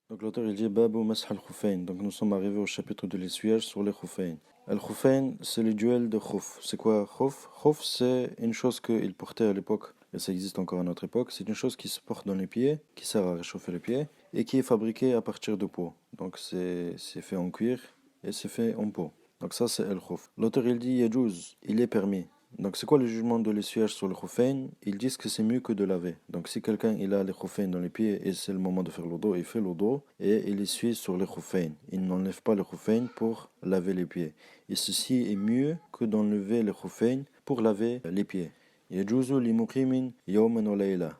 Donc l'auteur il dit Babu Mash al-Khuffayn. Donc nous sommes arrivés au chapitre de l'essuyage sur les Khuffayn. Al-Khuffayn, c'est le duel de Khuf. C'est quoi Khuf? Khuf, c'est une chose qu'il portait à l'époque, et ça existe encore à notre époque. C'est une chose qui se porte dans les pieds, qui sert à réchauffer les pieds, et qui est fabriquée à partir de peau. Donc c'est fait en cuir et c'est fait en peau. Donc ça c'est al-Khuf. L'auteur il dit Yajouz, il est permis. Donc c'est quoi le jugement de l'essuyage sur le khuffayn? Ils disent que c'est mieux que de laver. Donc si quelqu'un il a les khuffayn dans les pieds et c'est le moment de faire le dos, il fait le dos et il essuie sur les khuffayn. Il n'enlève pas le khuffayn pour laver les pieds. Et ceci est mieux que d'enlever les khuffayn pour laver les pieds. يجوز لمقيم يوما وليلة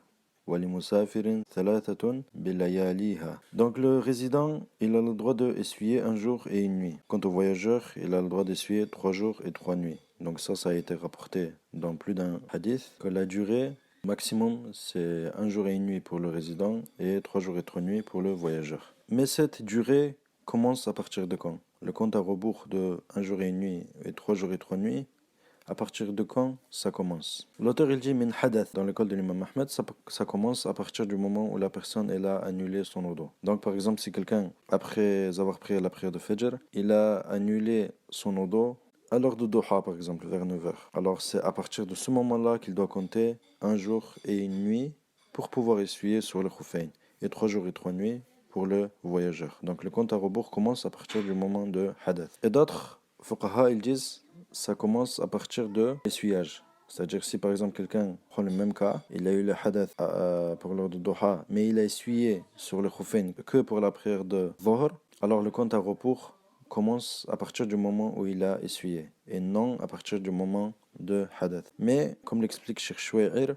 ولمسافر ثلاثة بلياليها. Donc le résident, il a le droit d'essuyer un jour et une nuit. Quant au voyageur, il a le droit d'essuyer 3 jours et 3 nuits. Donc ça a été rapporté dans plus d'un hadith, que la durée maximum, c'est un jour et une nuit pour le résident et 3 jours et 3 nuits pour le voyageur. Mais cette durée commence à partir de quand? Le compte à rebours de un jour et une nuit et 3 jours et 3 nuits, à partir de quand ça commence? L'auteur il dit min hadath dans l'école de l'imam Ahmed, ça commence à partir du moment où la personne elle a annulé son wudu. Donc par exemple si quelqu'un après avoir prié la prière de Fajr, il a annulé son wudu à l'heure de Duha par exemple vers 9 heures. Alors c'est à partir de ce moment-là qu'il doit compter un jour et une nuit pour pouvoir essuyer sur le khuffayn et 3 jours et 3 nuits pour le voyageur. Donc le compte à rebours commence à partir du moment de hadath. Et d'autres fuqaha ils disent ça commence à partir de l'essuyage. C'est-à-dire si par exemple quelqu'un prend le même cas, il a eu le hadath pour l'heure de Duha, mais il a essuyé sur le khuffayn que pour la prière de Dhuhr, alors le compte à rebours commence à partir du moment où il a essuyé et non à partir du moment de hadath. Mais comme l'explique Cheikh Chouair,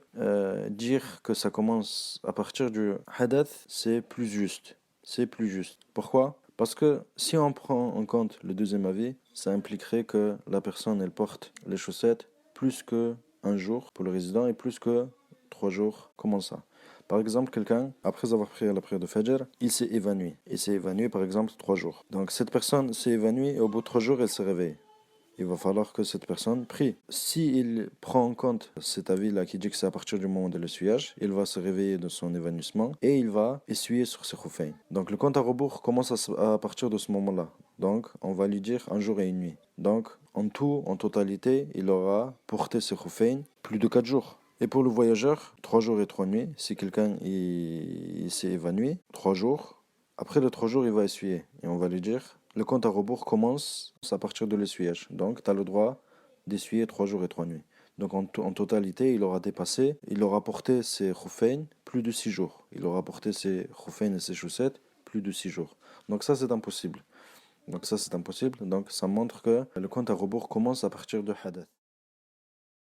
dire que ça commence à partir du hadath, c'est plus juste. C'est plus juste. Pourquoi? Parce que si on prend en compte le deuxième avis, ça impliquerait que la personne elle porte les chaussettes plus que un jour pour le résident et plus que 3 jours. Comment ça? Par exemple, quelqu'un, après avoir prié la prière de Fajr, il s'est évanoui. Il s'est évanoui par exemple 3 jours. Donc cette personne s'est évanouie et au bout de 3 jours, elle s'est réveillée. Il va falloir que cette personne prie. S'il prend en compte cet avis-là qui dit que c'est à partir du moment de l'essuyage, il va se réveiller de son évanouissement et il va essuyer sur ses khuffayn. Donc le compte à rebours commence à partir de ce moment-là. Donc on va lui dire un jour et une nuit. Donc en tout, en totalité, il aura porté ses khuffayn plus de 4 jours. Et pour le voyageur, 3 jours et 3 nuits. Si quelqu'un il s'est évanoui, 3 jours. Après les 3 jours, il va essuyer. Et on va lui dire, le compte à rebours commence à partir de l'essuyage. Donc, tu as le droit d'essuyer 3 jours et 3 nuits. Donc, en totalité, il aura porté ses khuffayn plus de 6 jours. Il aura porté ses khuffayn et ses chaussettes plus de 6 jours. Donc, ça, c'est impossible. Donc, ça montre que le compte à rebours commence à partir de hadath.